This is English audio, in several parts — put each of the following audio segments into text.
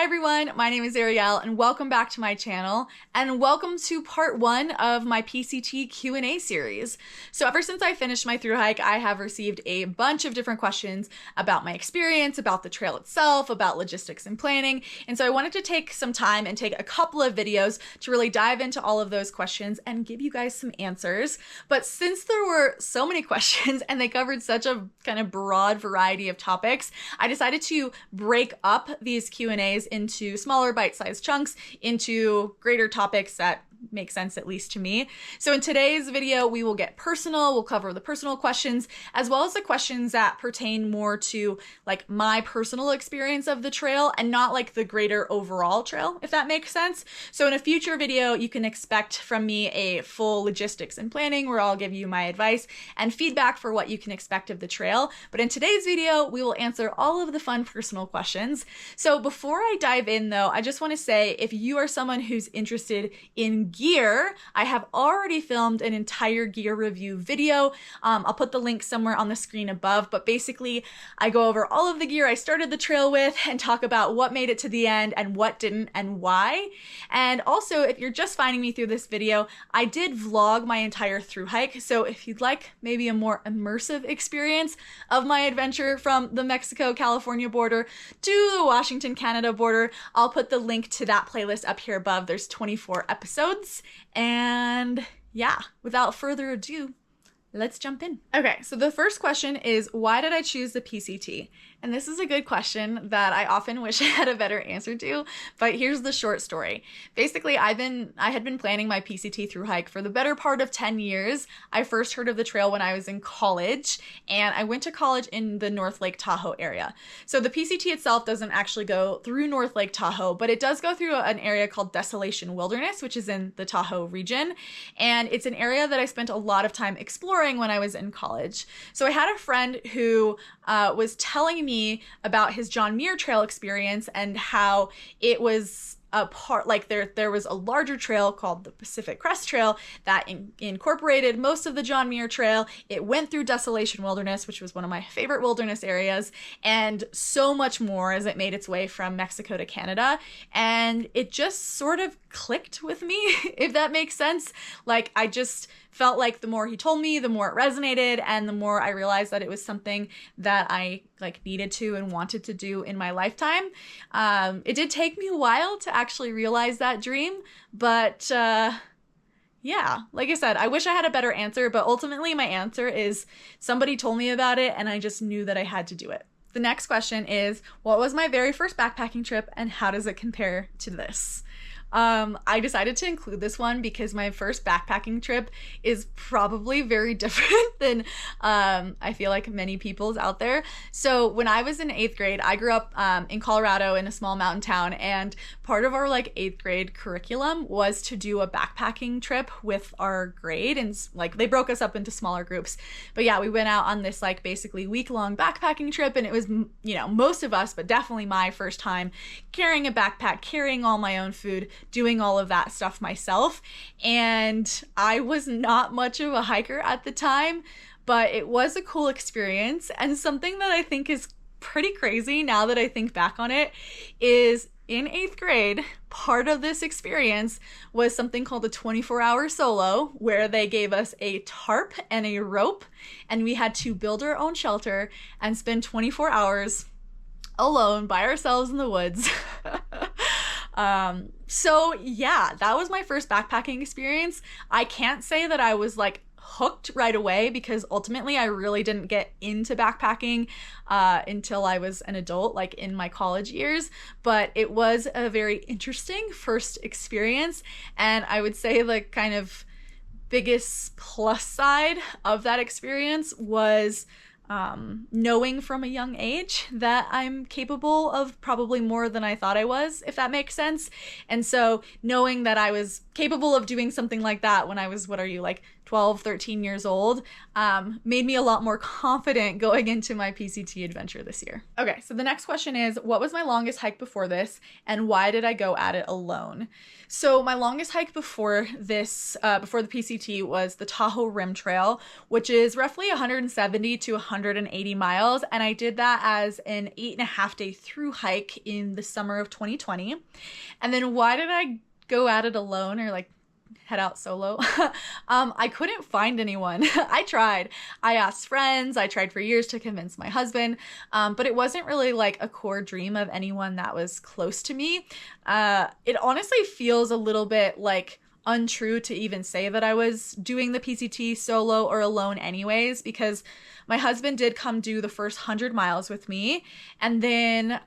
Hi everyone, my name is Arielle and welcome back to my channel and welcome to part 1 of my PCT Q&A series. So ever since I finished my thru hike, I have received a bunch of different questions about my experience, about the trail itself, about logistics and planning. And so I wanted to take some time and take a couple of videos to really dive into all of those questions and give you guys some answers. But since there were so many questions and they covered such a kind of broad variety of topics, I decided to break up these Q&As into smaller bite-sized chunks into greater topics that make sense, at least to me. So in today's video, we will get personal. We'll cover the personal questions as well as the questions that pertain more to like my personal experience of the trail and not like the greater overall trail, if that makes sense. So in a future video, you can expect from me a full logistics and planning where I'll give you my advice and feedback for what you can expect of the trail. But in today's video, we will answer all of the fun personal questions. So before I dive in though, I just want to say if you are someone who's interested in gear, I have already filmed an entire gear review video. I'll put the link somewhere on the screen above, but basically I go over all of the gear I started the trail with and talk about what made it to the end and what didn't and why. And also, if you're just finding me through this video, I did vlog my entire thru hike. So if you'd like maybe a more immersive experience of my adventure from the Mexico-California border to the Washington-Canada border, I'll put the link to that playlist up here above. There's 24 episodes. And yeah, without further ado, let's jump in. Okay, so the first question is, why did I choose the PCT? And this is a good question that I often wish I had a better answer to, but here's the short story. Basically, I had been planning my PCT thru hike for the better part of 10 years. I first heard of the trail when I was in college, and I went to college in the North Lake Tahoe area. So the PCT itself doesn't actually go through North Lake Tahoe, but it does go through an area called Desolation Wilderness, which is in the Tahoe region. And it's an area that I spent a lot of time exploring when I was in college. So I had a friend who was telling me about his John Muir Trail experience and how it was a part, like there was a larger trail called the Pacific Crest Trail that incorporated most of the John Muir Trail. It went through Desolation Wilderness, which was one of my favorite wilderness areas, and so much more as it made its way from Mexico to Canada. And it just sort of clicked with me, if that makes sense. Like I just felt like the more he told me, the more it resonated, and the more I realized that it was something that I like needed to and wanted to do in my lifetime. It did take me a while to actually realize that dream, but yeah, like I said, I wish I had a better answer, but ultimately my answer is somebody told me about it and I just knew that I had to do it. The next question is, what was my very first backpacking trip and how does it compare to this? I decided to include this one because my first backpacking trip is probably very different than I feel like many people's out there. So when I was in 8th grade, I grew up in Colorado in a small mountain town, and part of our like 8th grade curriculum was to do a backpacking trip with our grade, and like they broke us up into smaller groups. But yeah, we went out on this like basically week-long backpacking trip, and it was, you know, most of us, but definitely my first time carrying a backpack, carrying all my own food, doing all of that stuff myself. And I was not much of a hiker at the time, but it was a cool experience. And something that I think is pretty crazy now that I think back on it is in 8th grade, part of this experience was something called a 24-hour solo, where they gave us a tarp and a rope, and we had to build our own shelter and spend 24 hours alone by ourselves in the woods. So yeah, that was my first backpacking experience. I can't say that I was like hooked right away because ultimately I really didn't get into backpacking until I was an adult, like in my college years, but it was a very interesting first experience. And I would say the kind of biggest plus side of that experience was knowing from a young age that I'm capable of probably more than I thought I was, if that makes sense. And so knowing that I was capable of doing something like that when I was, what are you, like 12, 13 years old, made me a lot more confident going into my PCT adventure this year. Okay, so the next question is, what was my longest hike before this, and why did I go at it alone? So my longest hike before this, before the PCT, was the Tahoe Rim Trail, which is roughly 170 to 180 miles, and I did that as an 8.5-day through hike in the summer of 2020. And then why did I go at it alone, or like head out solo? I couldn't find anyone. I tried. I asked friends. I tried for years to convince my husband, but it wasn't really like a core dream of anyone that was close to me. It honestly feels a little bit like untrue to even say that I was doing the PCT solo or alone anyways, because my husband did come do the first 100 miles with me, and then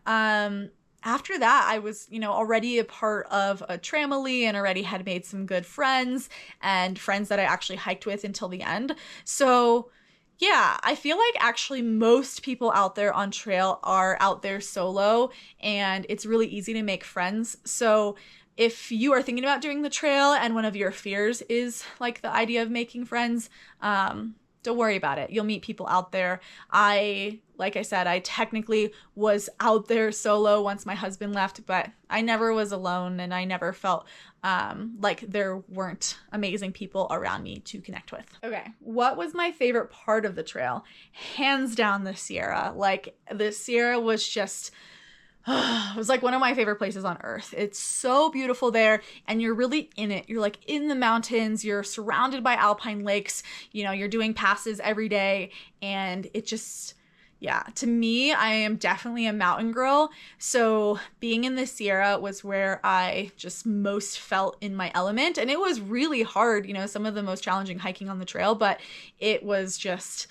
after that, I was, already a part of a tramily and already had made some good friends and friends that I actually hiked with until the end. So yeah, I feel like actually most people out there on trail are out there solo, and it's really easy to make friends. So if you are thinking about doing the trail and one of your fears is like the idea of making friends, don't worry about it. You'll meet people out there. Like I said, I technically was out there solo once my husband left, but I never was alone, and I never felt like there weren't amazing people around me to connect with. Okay, what was my favorite part of the trail? Hands down, the Sierra. Like, the Sierra was just... it was like one of my favorite places on earth. It's so beautiful there, and you're really in it. You're like in the mountains, you're surrounded by alpine lakes, you're doing passes every day, and it just, yeah, to me, I am definitely a mountain girl. So being in the Sierra was where I just most felt in my element, and it was really hard, some of the most challenging hiking on the trail, but it was just...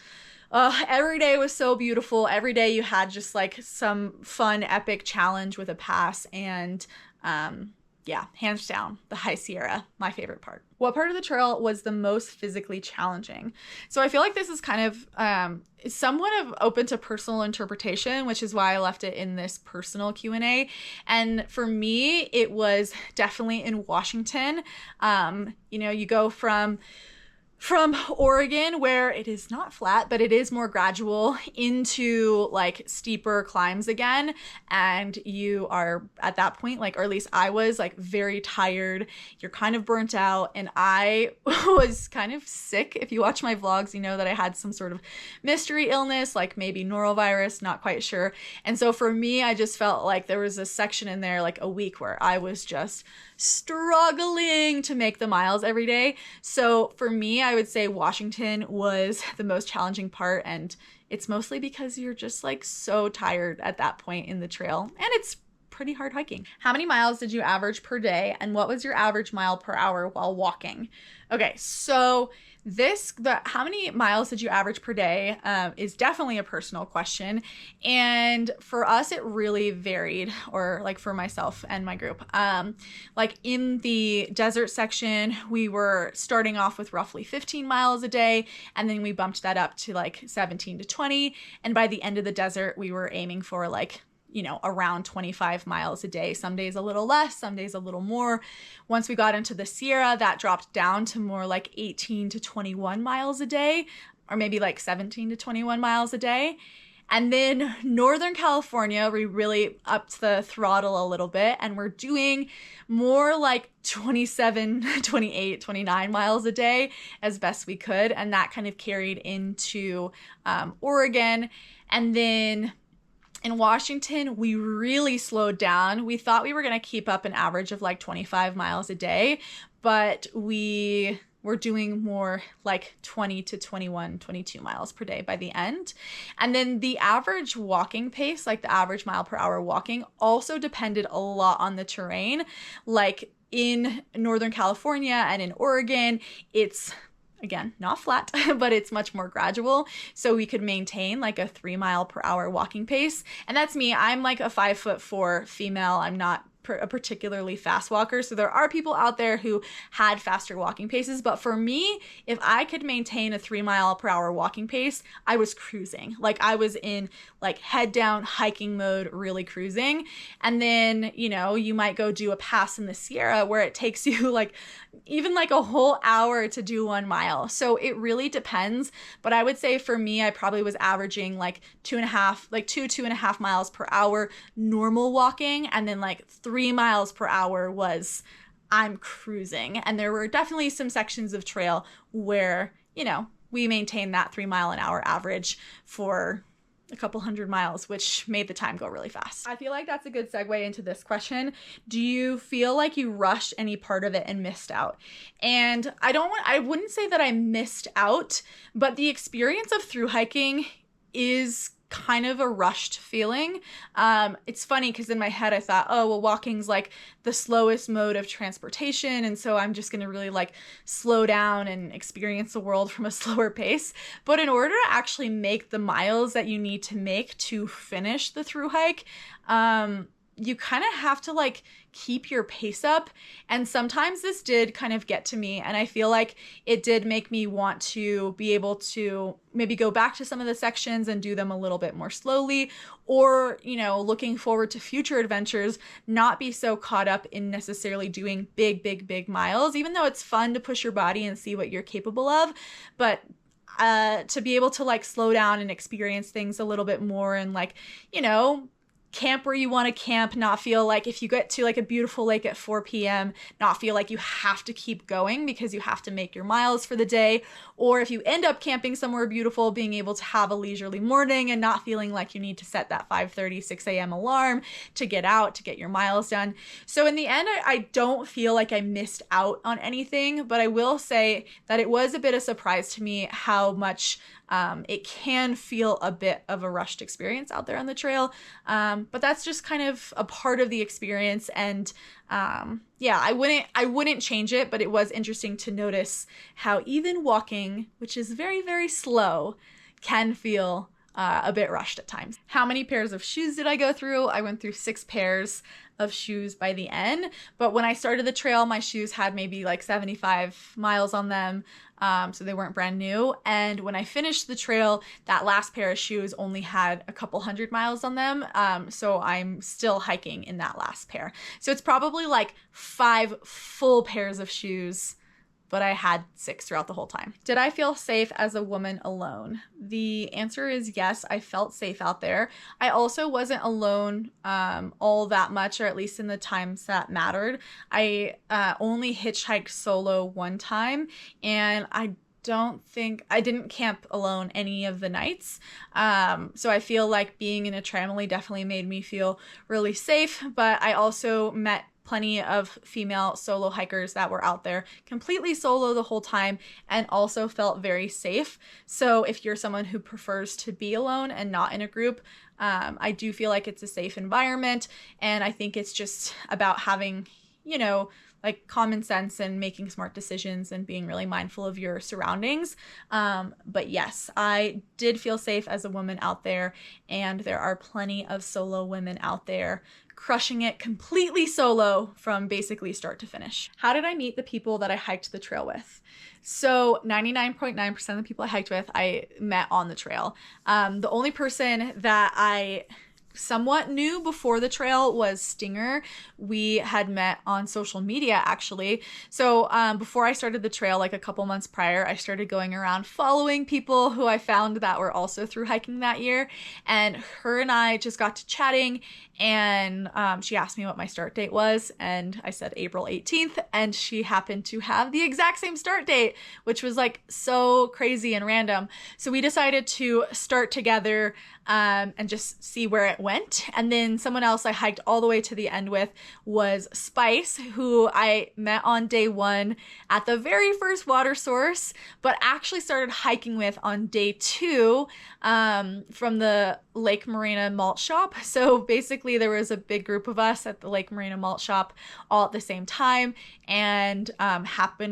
every day was so beautiful. Every day you had just like some fun, epic challenge with a pass. And yeah, hands down, the High Sierra, my favorite part. What part of the trail was the most physically challenging? So I feel like this is kind of somewhat of open to personal interpretation, which is why I left it in this personal Q&A. And for me, it was definitely in Washington. You go from Oregon, where it is not flat, but it is more gradual, into like steeper climbs again. And you are at that point, like, or at least I was like very tired. You're kind of burnt out. And I was kind of sick. If you watch my vlogs, you know that I had some sort of mystery illness, like maybe norovirus, not quite sure. And so for me, I just felt like there was a section in there, like a week, where I was just struggling to make the miles every day. So for me, I would say Washington was the most challenging part, and it's mostly because you're just like so tired at that point in the trail, and it's pretty hard hiking. How many miles did you average per day, and what was your average mile per hour while walking? Okay, so how many miles did you average per day is definitely a personal question. And for us, it really varied, or like for myself and my group. Like in the desert section, we were starting off with roughly 15 miles a day, and then we bumped that up to like 17 to 20. And by the end of the desert, we were aiming for like around 25 miles a day. Some days a little less, some days a little more. Once we got into the Sierra, that dropped down to more like 18 to 21 miles a day, or maybe like 17 to 21 miles a day. And then Northern California, we really upped the throttle a little bit, and we're doing more like 27, 28, 29 miles a day as best we could. And that kind of carried into Oregon. And then in Washington, we really slowed down. We thought we were going to keep up an average of like 25 miles a day, but we were doing more like 20 to 21, 22 miles per day by the end. And then the average walking pace, like the average mile per hour walking, also depended a lot on the terrain. Like in Northern California and in Oregon, it's, again, not flat, but it's much more gradual. So we could maintain like a 3 mile per hour walking pace. And that's me. I'm like a 5'4" female. I'm not a particularly fast walker. So there are people out there who had faster walking paces. But for me, if I could maintain a 3-mile-per-hour walking pace, I was cruising. Like I was in like head down hiking mode, really cruising. And then, you know, you might go do a pass in the Sierra where it takes you like even like a whole hour to do 1 mile. So it really depends. But I would say for me, I probably was averaging like 2.5 miles per hour normal walking. And then like 3 miles per hour was I'm cruising. And there were definitely some sections of trail where, you know, we maintained that 3-mile-an-hour average for a couple hundred miles, which made the time go really fast. I feel like that's a good segue into this question. Do you feel like you rushed any part of it and missed out? And I wouldn't say that I missed out, but the experience of thru hiking is kind of a rushed feeling. It's funny because in my head I thought, oh, well, walking's like the slowest mode of transportation, and so I'm just going to really like slow down and experience the world from a slower pace. But in order to actually make the miles that you need to make to finish the thru hike, you kind of have to like keep your pace up. And sometimes this did kind of get to me. And I feel like it did make me want to be able to maybe go back to some of the sections and do them a little bit more slowly, or, you know, looking forward to future adventures, not be so caught up in necessarily doing big miles, even though it's fun to push your body and see what you're capable of. But to be able to like slow down and experience things a little bit more and like, you know, camp where you want to camp, not feel like if you get to like a beautiful lake at 4 p.m., not feel like you have to keep going because you have to make your miles for the day. Or if you end up camping somewhere beautiful, being able to have a leisurely morning and not feeling like you need to set that 5:30, 6 a.m. alarm to get out, to get your miles done. So in the end, I don't feel like I missed out on anything, but I will say that it was a bit of a surprise to me how much it can feel a bit of a rushed experience out there on the trail. But that's just kind of a part of the experience. And yeah, I wouldn't change it, but it was interesting to notice how even walking, which is very slow, can feel a bit rushed at times. How many pairs of shoes did I go through? I went through 6 pairs of shoes by the end. But when I started the trail, my shoes had maybe like 75 miles on them. So they weren't brand new. And when I finished the trail, that last pair of shoes only had a couple 100 miles on them. So I'm still hiking in that last pair. So it's probably like 5 full pairs of shoes, but I had 6 throughout the whole time. Did I feel safe as a woman alone? The answer is yes, I felt safe out there. I also wasn't alone all that much, or at least in the times that mattered. I only hitchhiked solo one time, and I didn't camp alone any of the nights. So I feel like being in a tramily definitely made me feel really safe, but I also met plenty of female solo hikers that were out there completely solo the whole time and also felt very safe. So if you're someone who prefers to be alone and not in a group, I do feel like it's a safe environment. And I think it's just about having, you know, like common sense and making smart decisions and being really mindful of your surroundings. But yes, I did feel safe as a woman out there, and there are plenty of solo women out there crushing it completely solo from basically start to finish. How did I meet the people that I hiked the trail with? So 99.9% of the people I hiked with, I met on the trail. The only person that I somewhat knew before the trail was Stinger. We had met on social media actually. So before I started the trail, like a couple months prior, I started going around following people who I found that were also through hiking that year. And her and I just got to chatting, and she asked me what my start date was, and I said April 18th, and she happened to have the exact same start date, which was like so crazy and random. So we decided to start together and just see where it went. And then someone else I hiked all the way to the end with was Spice, who I met on day 1 at the very first water source, but actually started hiking with on day 2 from the Lake Marina malt shop. So basically there was a big group of us at the Lake Marina malt shop all at the same time, and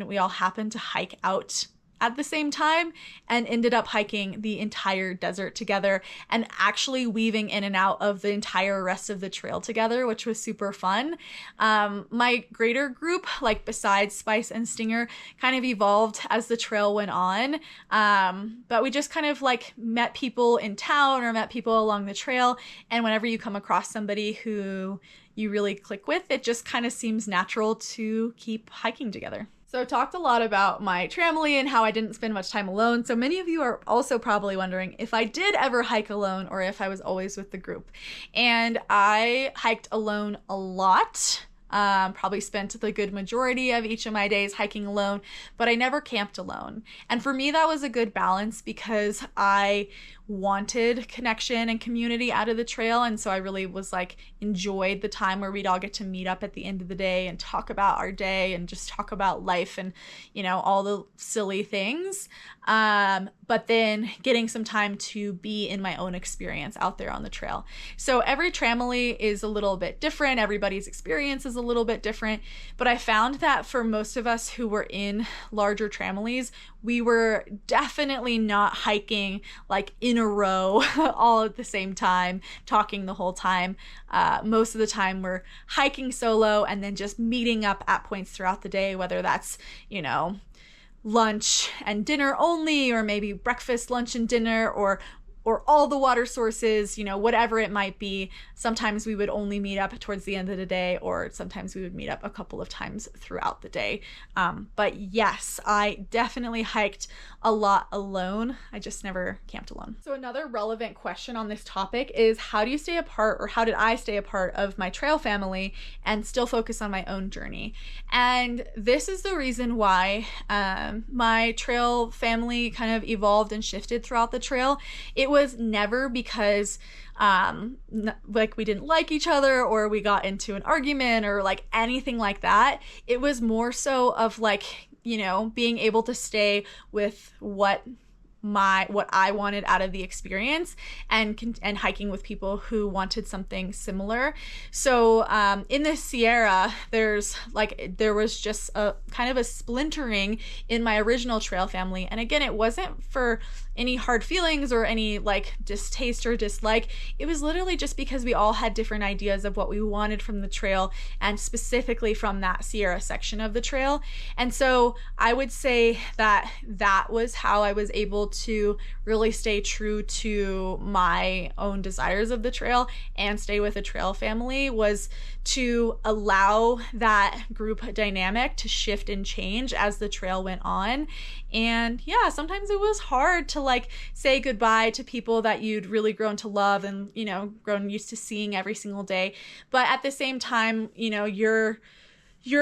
we all happened to hike out at the same time and ended up hiking the entire desert together and actually weaving in and out of the entire rest of the trail together, which was super fun. My greater group, like besides Spice and Stinger, kind of evolved as the trail went on. But we just kind of like met people in town or met people along the trail. And whenever you come across somebody who you really click with, it just kind of seems natural to keep hiking together. So I talked a lot about my tramily and how I didn't spend much time alone. So many of you are also probably wondering if I did ever hike alone or if I was always with the group. And I hiked alone a lot. Probably spent the good majority of each of my days hiking alone, but I never camped alone. And for me, that was a good balance because I wanted connection and community out of the trail. And so I really was like, enjoyed the time where we'd all get to meet up at the end of the day and talk about our day and just talk about life and, you know, all the silly things. But then getting some time to be in my own experience out there on the trail. So every tramily is a little bit different. Everybody's experience is a little bit different. But I found that for most of us who were in larger tramilies, we were definitely not hiking like in a row all at the same time, talking the whole time. Most of the time we're hiking solo and then just meeting up at points throughout the day, whether that's, you know, lunch and dinner only, or maybe breakfast, lunch, and dinner, or all the water sources, you know, whatever it might be. Sometimes we would only meet up towards the end of the day, or sometimes we would meet up a couple of times throughout the day. But yes, I definitely hiked a lot alone. I just never camped alone. So another relevant question on this topic is, how do you stay apart, or how did I stay apart of my trail family and still focus on my own journey? And this is the reason why my trail family kind of evolved and shifted throughout the trail. It was never because like we didn't like each other or we got into an argument or like anything like that. It was more so of like, you know, being able to stay with what I wanted out of the experience and hiking with people who wanted something similar. So in the Sierra, there was just a kind of a splintering in my original trail family. And again, it wasn't for any hard feelings or any like distaste or dislike. It was literally just because we all had different ideas of what we wanted from the trail, and specifically from that Sierra section of the trail. And so I would say that was how I was able to really stay true to my own desires of the trail and stay with the trail family, was to allow that group dynamic to shift and change as the trail went on. And yeah, sometimes it was hard to like say goodbye to people that you'd really grown to love and, you know, grown used to seeing every single day. But at the same time, you know, you're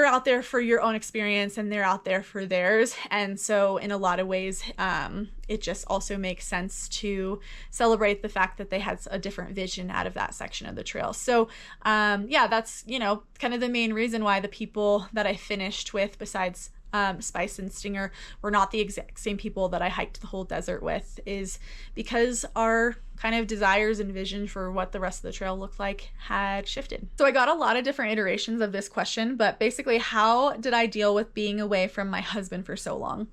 out there for your own experience and they're out there for theirs. And so in a lot of ways, it just also makes sense to celebrate the fact that they had a different vision out of that section of the trail. So yeah, that's, you know, kind of the main reason why the people that I finished with, besides Spice and Stinger, were not the exact same people that I hiked the whole desert with, is because our kind of desires and vision for what the rest of the trail looked like had shifted. So I got a lot of different iterations of this question, but basically, how did I deal with being away from my husband for so long?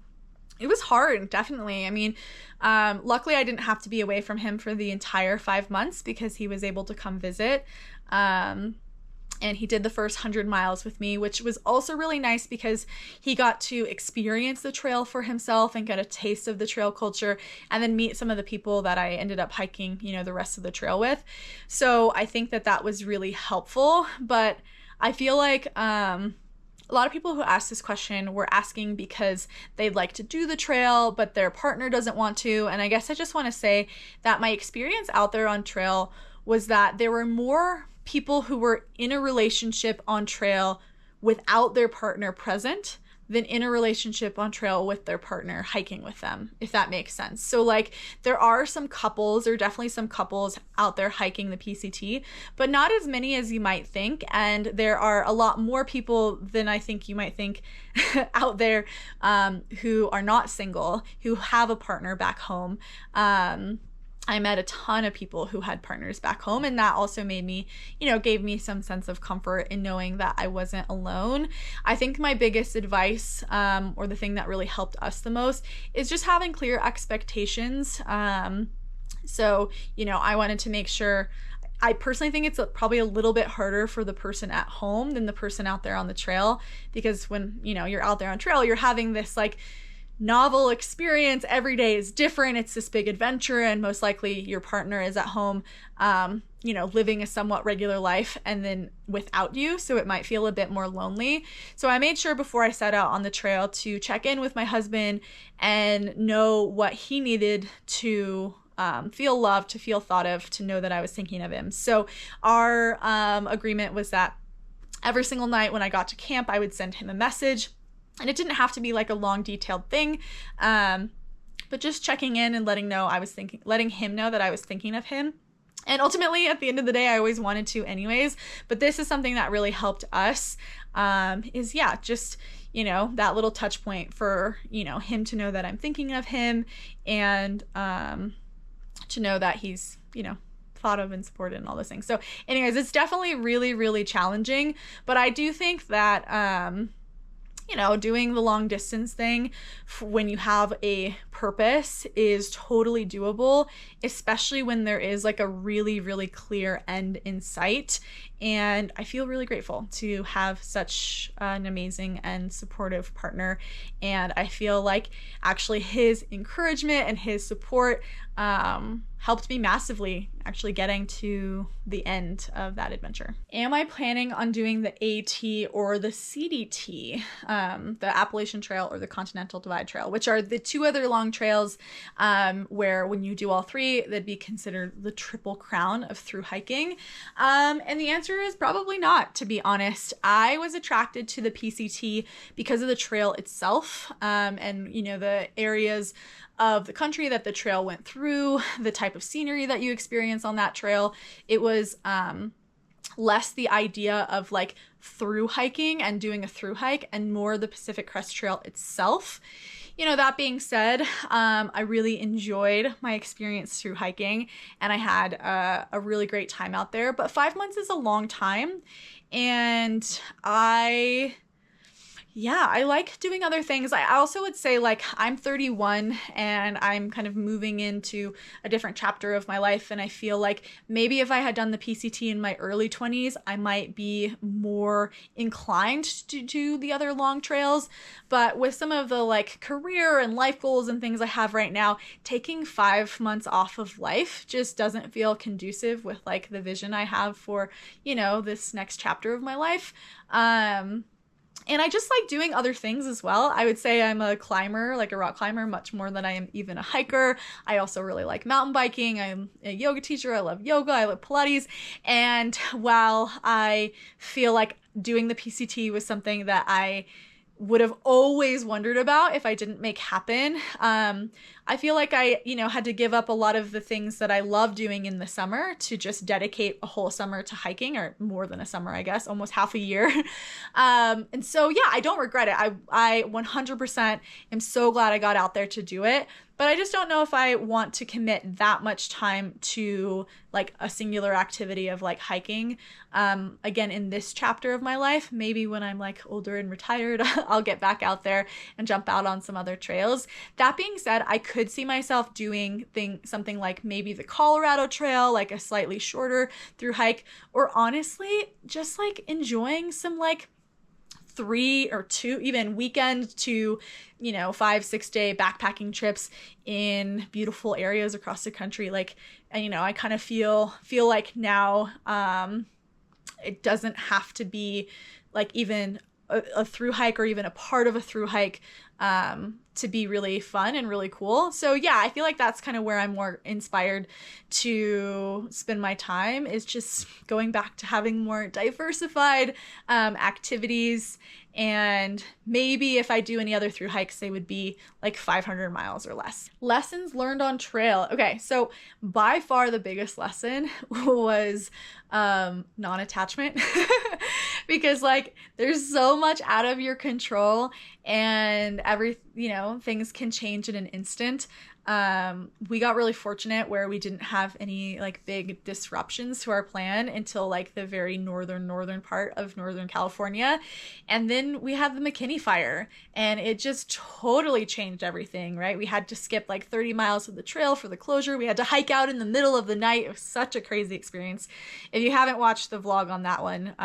It was hard, definitely. I mean, luckily I didn't have to be away from him for the entire 5 months because he was able to come visit. And he did the first 100 miles with me, which was also really nice because he got to experience the trail for himself and get a taste of the trail culture, and then meet some of the people that I ended up hiking, you know, the rest of the trail with. So I think that was really helpful. But I feel like a lot of people who asked this question were asking because they'd like to do the trail, but their partner doesn't want to. And I guess I just want to say that my experience out there on trail was that there were more people who were in a relationship on trail without their partner present than in a relationship on trail with their partner hiking with them, if that makes sense. So like there are definitely some couples out there hiking the PCT, but not as many as you might think. And there are a lot more people than I think you might think out there who are not single, who have a partner back home. I met a ton of people who had partners back home, and that also made me, gave me some sense of comfort in knowing that I wasn't alone. I think my biggest advice, or the thing that really helped us the most, is just having clear expectations. So, I wanted to make sure. I personally think it's probably a little bit harder for the person at home than the person out there on the trail, because when, you're out there on trail, you're having this like novel experience. Every day is different. It's this big adventure, and most likely your partner is at home, living a somewhat regular life and then without you. So it might feel a bit more lonely. So I made sure before I set out on the trail to check in with my husband and know what he needed to feel loved, to feel thought of, to know that I was thinking of him. So our agreement was that every single night when I got to camp, I would send him a message. And it didn't have to be like a long, detailed thing, but just checking in and letting him know that I was thinking of him. And ultimately, at the end of the day, I always wanted to anyways. But this is something that really helped us, just, that little touch point for, him to know that I'm thinking of him, and to know that he's, thought of and supported and all those things. So anyways, it's definitely really, really challenging. But I do think that, doing the long distance thing when you have a purpose is totally doable, especially when there is like a really, really clear end in sight. And I feel really grateful to have such an amazing and supportive partner. And I feel like actually his encouragement and his support helped me massively actually getting to the end of that adventure. Am I planning on doing the AT or the CDT, the Appalachian Trail or the Continental Divide Trail, which are the two other long trails where when you do all three, they'd be considered the triple crown of through hiking? And the answer is probably not, to be honest. I was attracted to the PCT because of the trail itself, and the areas of the country that the trail went through, the type of scenery that you experience on that trail. It was less the idea of like through hiking and doing a through hike, and more the Pacific Crest Trail itself. That being said, I really enjoyed my experience through hiking, and I had a really great time out there. But 5 months is a long time, and I like doing other things. I also would say, like, I'm 31 and I'm kind of moving into a different chapter of my life. And I feel like maybe if I had done the PCT in my early 20s, I might be more inclined to do the other long trails. But with some of the like career and life goals and things I have right now, taking 5 months off of life just doesn't feel conducive with like the vision I have for, this next chapter of my life. And I just like doing other things as well. I would say I'm a climber, like a rock climber, much more than I am even a hiker. I also really like mountain biking. I'm a yoga teacher. I love yoga. I love Pilates. And while I feel like doing the PCT was something that I would have always wondered about if I didn't make happen, I feel like I, had to give up a lot of the things that I love doing in the summer to just dedicate a whole summer to hiking, or more than a summer, I guess, almost half a year. And so, yeah, I don't regret it. I 100% am so glad I got out there to do it. But I just don't know if I want to commit that much time to like a singular activity of like hiking. Again, in this chapter of my life, maybe when I'm like older and retired, I'll get back out there and jump out on some other trails. That being said, I could see myself doing something like maybe the Colorado Trail, like a slightly shorter through hike, or honestly, just like enjoying some like 3 or 2 even weekend to 5-6 day backpacking trips in beautiful areas across the country. Like, I kind of feel like now it doesn't have to be like even a through hike or even a part of a through hike to be really fun and really cool. So yeah, I feel like that's kind of where I'm more inspired to spend my time, is just going back to having more diversified activities. And maybe if I do any other through hikes, they would be like 500 miles or less. Lessons learned on trail. Okay, so by far the biggest lesson was non-attachment because like there's so much out of your control, and things can change in an instant. We got really fortunate where we didn't have any like big disruptions to our plan until like the very northern part of Northern California. And then we had the McKinney fire, and it just totally changed everything, right? We had to skip like 30 miles of the trail for the closure. We had to hike out in the middle of the night. It was such a crazy experience. If you haven't watched the vlog on that one,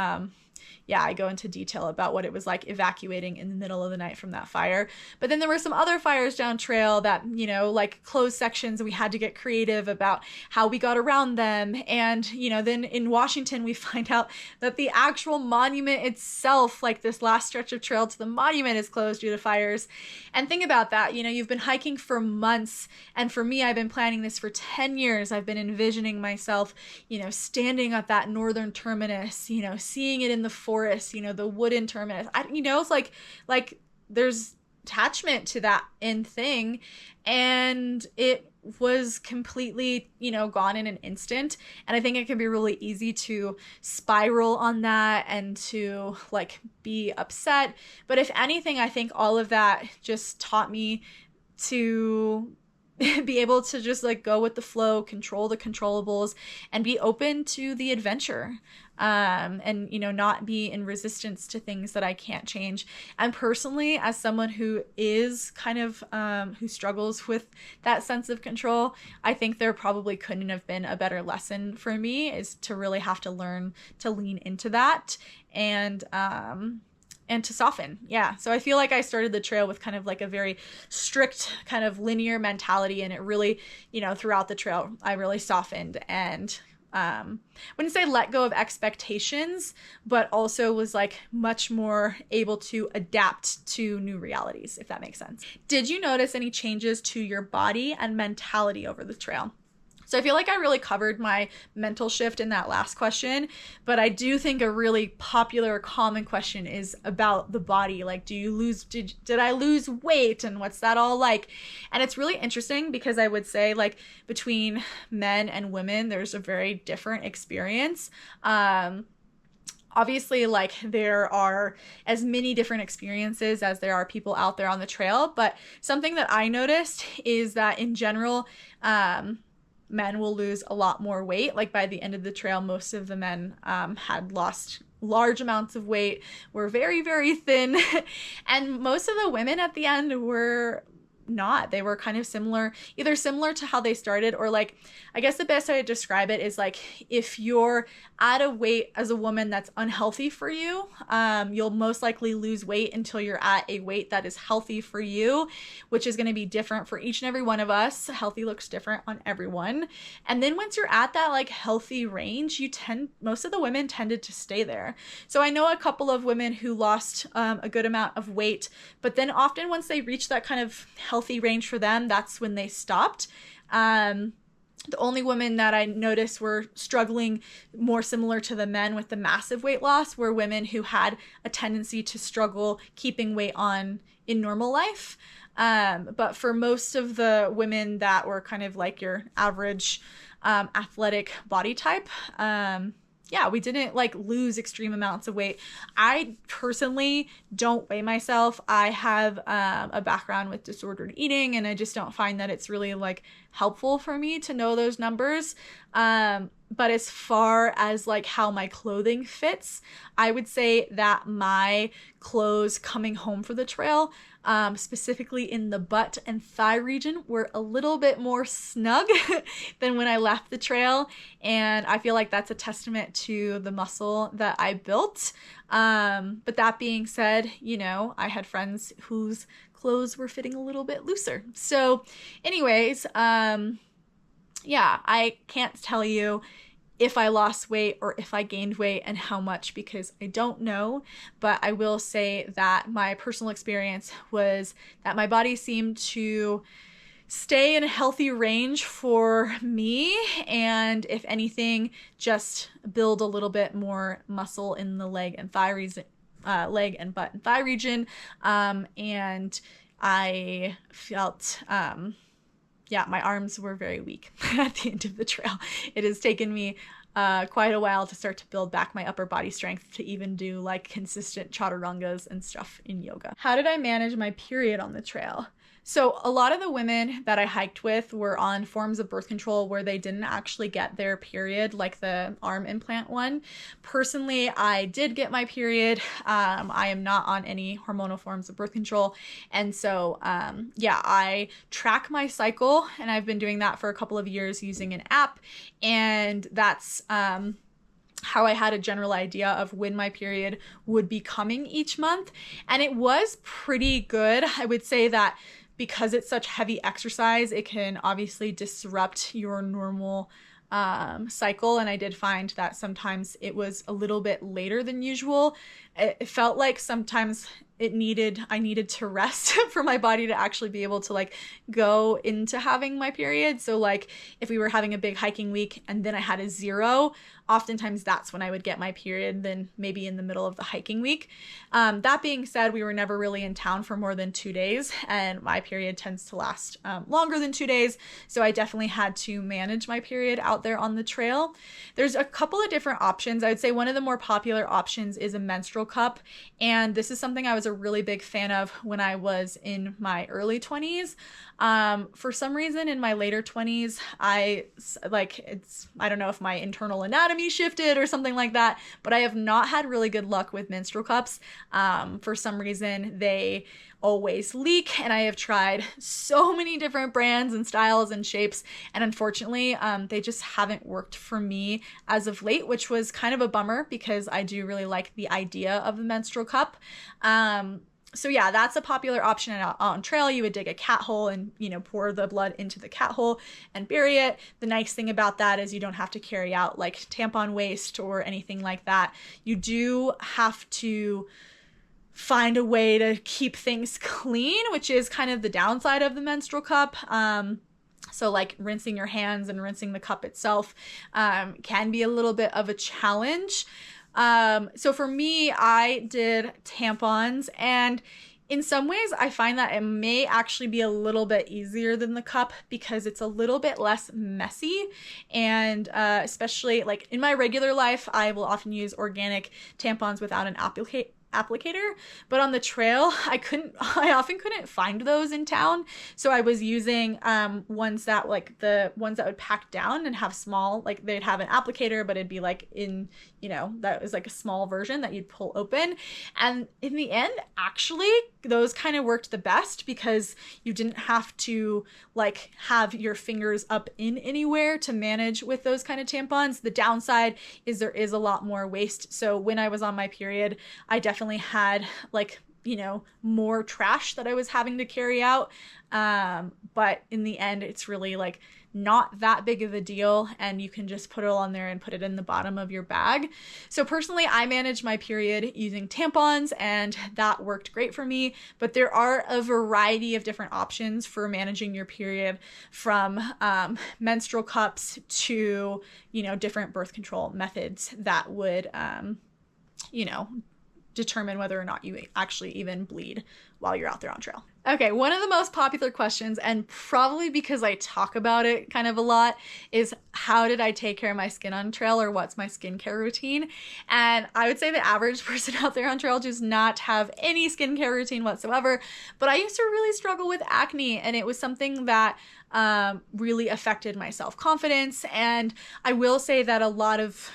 yeah, I go into detail about what it was like evacuating in the middle of the night from that fire. But then there were some other fires down trail that, you know, like closed sections, and we had to get creative about how we got around them. And, you know, then in Washington, we find out that the actual monument itself, like this last stretch of trail to the monument, is closed due to fires. And think about that, you know, you've been hiking for months. And for me, I've been planning this for 10 years. I've been envisioning myself, you know, standing at that northern terminus, you know, seeing it in the forest, you know, the wooden terminus. You know, it's like there's attachment to that end thing, and it was completely, you know, gone in an instant. And I think it can be really easy to spiral on that and to like be upset. But if anything, I think all of that just taught me to be able to just like go with the flow, control the controllables, and be open to the adventure. And, you know, not be in resistance to things that I can't change. And personally, as someone who is kind of, who struggles with that sense of control, I think there probably couldn't have been a better lesson for me, is to really have to learn to lean into that and to soften. Yeah. So I feel like I started the trail with kind of like a very strict kind of linear mentality, and it really, you know, throughout the trail, I really softened and wouldn't say let go of expectations, but also was like much more able to adapt to new realities, if that makes sense. Did you notice any changes to your body and mentality over the trail? So I feel like I really covered my mental shift in that last question, but I do think a really popular, common question is about the body. Like, did I lose weight, and what's that all like? And it's really interesting because I would say like between men and women, there's a very different experience. Obviously, like there are as many different experiences as there are people out there on the trail, but something that I noticed is that in general, men will lose a lot more weight. Like by the end of the trail, most of the men had lost large amounts of weight, were very, very thin. And most of the women at the end were not. They were kind of similar, either similar to how they started, or like, I guess the best way to describe it is like, if you're at a weight as a woman that's unhealthy for you, you'll most likely lose weight until you're at a weight that is healthy for you, which is going to be different for each and every one of us. Healthy looks different on everyone. And then once you're at that like healthy range, most of the women tended to stay there. So I know a couple of women who lost a good amount of weight, but then often once they reach that kind of healthy range for them, that's when they stopped. The only women that I noticed were struggling more similar to the men with the massive weight loss were women who had a tendency to struggle keeping weight on in normal life. But for most of the women that were kind of like your average athletic body type, yeah, we didn't like lose extreme amounts of weight. I personally don't weigh myself. I have a background with disordered eating, and I just don't find that it's really like helpful for me to know those numbers. But as far as like how my clothing fits, I would say that my clothes coming home for the trail, specifically in the butt and thigh region, were a little bit more snug than when I left the trail. And I feel like that's a testament to the muscle that I built. But that being said, you know, I had friends whose clothes were fitting a little bit looser. So anyways, yeah, I can't tell you if I lost weight or if I gained weight and how much, because I don't know. But I will say that my personal experience was that my body seemed to stay in a healthy range for me, and if anything, just build a little bit more muscle in the leg and butt and thigh region. And I felt yeah, my arms were very weak at the end of the trail. It has taken me quite a while to start to build back my upper body strength to even do like consistent chaturangas and stuff in yoga. How did I manage my period on the trail? So a lot of the women that I hiked with were on forms of birth control where they didn't actually get their period, like the arm implant one. Personally, I did get my period. I am not on any hormonal forms of birth control. And so, yeah, I track my cycle, and I've been doing that for a couple of years using an app. And that's, how I had a general idea of when my period would be coming each month. And it was pretty good. I would say that because it's such heavy exercise, it can obviously disrupt your normal cycle. And I did find that sometimes it was a little bit later than usual. It felt like sometimes I needed to rest for my body to actually be able to like go into having my period. So like if we were having a big hiking week and then I had a 0, oftentimes that's when I would get my period, then maybe in the middle of the hiking week. That being said, we were never really in town for more than 2 days, and my period tends to last longer than 2 days. So I definitely had to manage my period out there on the trail. There's a couple of different options. I would say one of the more popular options is a menstrual cup. And this is something I was a really big fan of when I was in my early 20s. For some reason in my later 20s, I don't know if my internal anatomy shifted or something like that, but I have not had really good luck with menstrual cups. For some reason, they always leak, and I have tried so many different brands and styles and shapes, and unfortunately, they just haven't worked for me as of late, which was kind of a bummer because I do really like the idea of the menstrual cup. So yeah, that's a popular option on trail. You would dig a cat hole and, pour the blood into the cat hole and bury it. The nice thing about that is you don't have to carry out like tampon waste or anything like that. You do have to find a way to keep things clean, which is kind of the downside of the menstrual cup. So like rinsing your hands and rinsing the cup itself can be a little bit of a challenge. So for me, I did tampons, and in some ways I find that it may actually be a little bit easier than the cup because it's a little bit less messy. And especially like in my regular life, I will often use organic tampons without an applicator, but on the trail I often couldn't find those in town, so I was using ones that would pack down and have small, like they'd have an applicator but it'd be like in, that was like a small version that you'd pull open. And in the end, actually those kind of worked the best because you didn't have to like have your fingers up in anywhere to manage with those kind of tampons. The downside is there is a lot more waste. So when I was on my period, I definitely had like, more trash that I was having to carry out. But in the end, it's really like not that big of a deal, and you can just put it all on there and put it in the bottom of your bag. So personally, I managed my period using tampons, and that worked great for me. But there are a variety of different options for managing your period, from menstrual cups to, different birth control methods that would, determine whether or not you actually even bleed while you're out there on trail. Okay, one of the most popular questions, and probably because I talk about it kind of a lot, is how did I take care of my skin on trail, or what's my skincare routine? And I would say the average person out there on trail does not have any skincare routine whatsoever, but I used to really struggle with acne, and it was something that really affected my self-confidence. And I will say that a lot of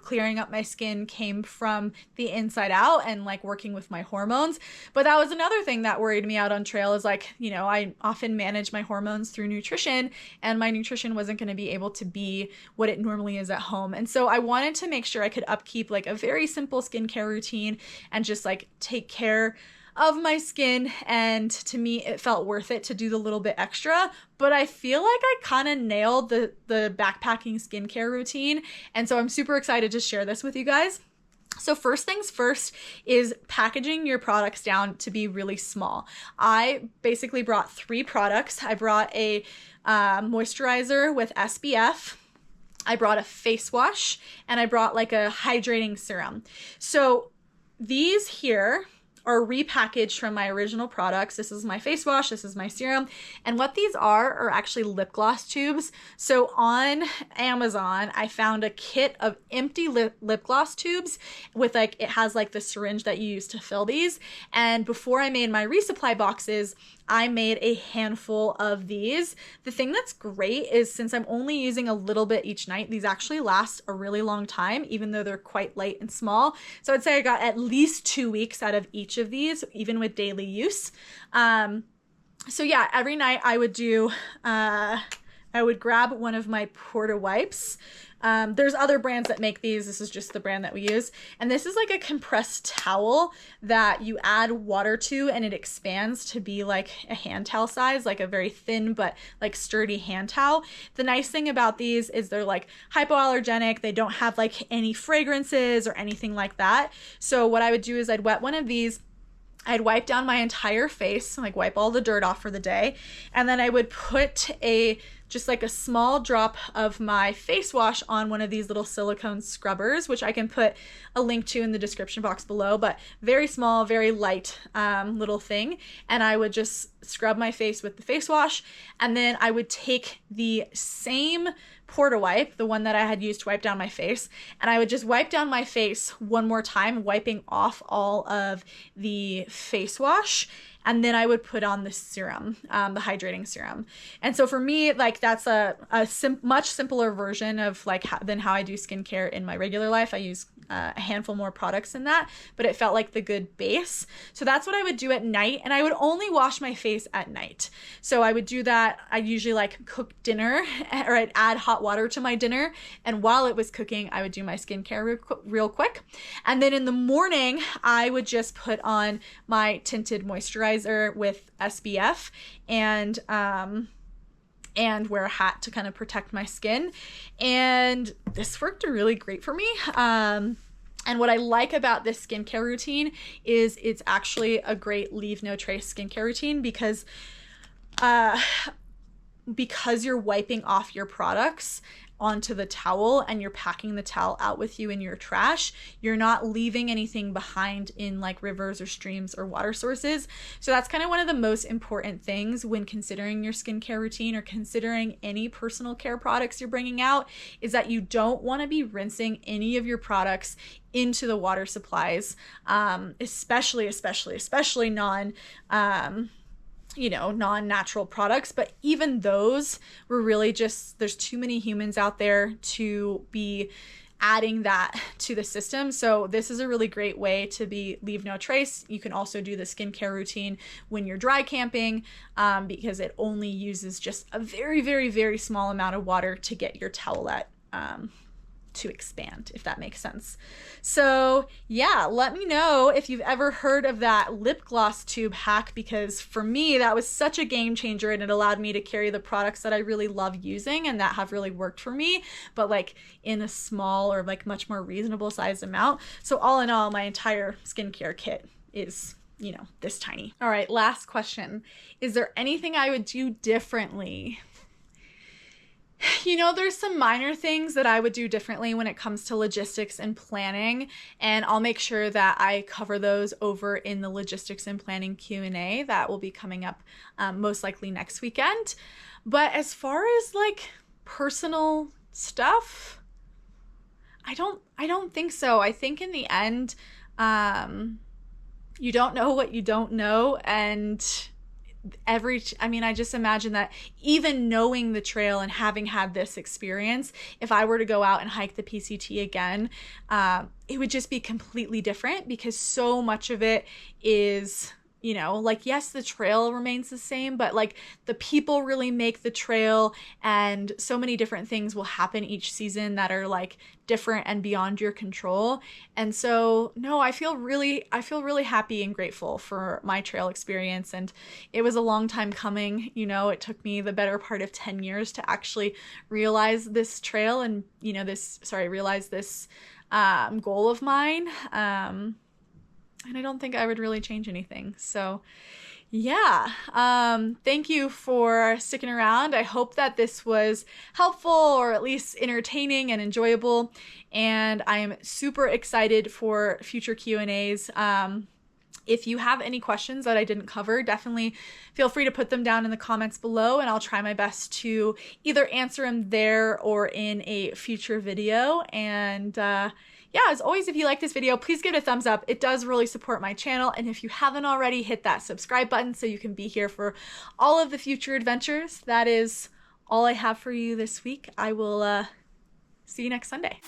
clearing up my skin came from the inside out and like working with my hormones. But that was another thing that worried me out on trail, is like, I often manage my hormones through nutrition, and my nutrition wasn't going to be able to be what it normally is at home. And so I wanted to make sure I could upkeep like a very simple skincare routine and just like take care of my skin, and to me it felt worth it to do the little bit extra. But I feel like I kind of nailed the backpacking skincare routine, and so I'm super excited to share this with you guys. So first things first is packaging your products down to be really small. I basically brought 3 products. I brought a moisturizer with SPF, I brought a face wash, and I brought like a hydrating serum. So these here are repackaged from my original products. This is my face wash, this is my serum, and what these are actually lip gloss tubes. So on Amazon, I found a kit of empty lip gloss tubes with like, it has like the syringe that you use to fill these. And before I made my resupply boxes, I made a handful of these. The thing that's great is since I'm only using a little bit each night, these actually last a really long time, even though they're quite light and small. So I'd say I got at least 2 weeks out of each of these, even with daily use. So yeah, every night I would do, I would grab one of my Porta wipes. There's other brands that make these. This is just the brand that we use. And this is like a compressed towel that you add water to and it expands to be like a hand towel size, like a very thin but like sturdy hand towel. The nice thing about these is they're like hypoallergenic. They don't have like any fragrances or anything like that. So what I would do is I'd wet one of these, I'd wipe down my entire face, like wipe all the dirt off for the day. And then I would put just like a small drop of my face wash on one of these little silicone scrubbers, which I can put a link to in the description box below, but very small, very light little thing. And I would just scrub my face with the face wash. And then I would take the same Porta wipe, the one that I had used to wipe down my face, and I would just wipe down my face one more time, wiping off all of the face wash. And then I would put on the serum, the hydrating serum. And so for me, like that's a much simpler version of like than how I do skincare in my regular life. I use a handful more products than that, but it felt like the good base. So that's what I would do at night. And I would only wash my face at night. So I would do that. I'd usually like cook dinner or I'd add hot water to my dinner. And while it was cooking, I would do my skincare real quick. And then in the morning, I would just put on my tinted moisturizer with SPF and wear a hat to kind of protect my skin. And this worked really great for me. And what I like about this skincare routine is it's actually a great leave no trace skincare routine because you're wiping off your products onto the towel and you're packing the towel out with you in your trash. You're not leaving anything behind in like rivers or streams or water sources. So that's kind of one of the most important things when considering your skincare routine or considering any personal care products you're bringing out, is that you don't want to be rinsing any of your products into the water supplies, especially non-natural products. But even those were really just, there's too many humans out there to be adding that to the system. So this is a really great way to leave no trace. You can also do the skincare routine when you're dry camping, because it only uses just a very, very, very small amount of water to get your towelette to expand, if that makes sense. So yeah, let me know if you've ever heard of that lip gloss tube hack, because for me that was such a game changer and it allowed me to carry the products that I really love using and that have really worked for me, but like in a small or like much more reasonable sized amount. So all in all, my entire skincare kit is, you know, this tiny. All right, last question. Is there anything I would do differently? You know, there's some minor things that I would do differently when it comes to logistics and planning, and I'll make sure that I cover those over in the logistics and planning Q&A that will be coming up most likely next weekend. But as far as like personal stuff, I don't think so. I think in the end, you don't know what you don't know, and I just imagine that even knowing the trail and having had this experience, if I were to go out and hike the PCT again, it would just be completely different, because so much of it is, you know, like, yes, the trail remains the same, but like the people really make the trail, and so many different things will happen each season that are like different and beyond your control. And so, no, I feel really happy and grateful for my trail experience. And it was a long time coming. You know, it took me the better part of 10 years to actually realize this trail and, you know, realize this goal of mine. And I don't think I would really change anything. So yeah, thank you for sticking around. I hope that this was helpful or at least entertaining and enjoyable. And I am super excited for future Q&As. If you have any questions that I didn't cover, definitely feel free to put them down in the comments below, and I'll try my best to either answer them there or in a future video. And yeah, as always, if you like this video, please give it a thumbs up. It does really support my channel. And if you haven't already, hit that subscribe button so you can be here for all of the future adventures. That is all I have for you this week. I will see you next Sunday.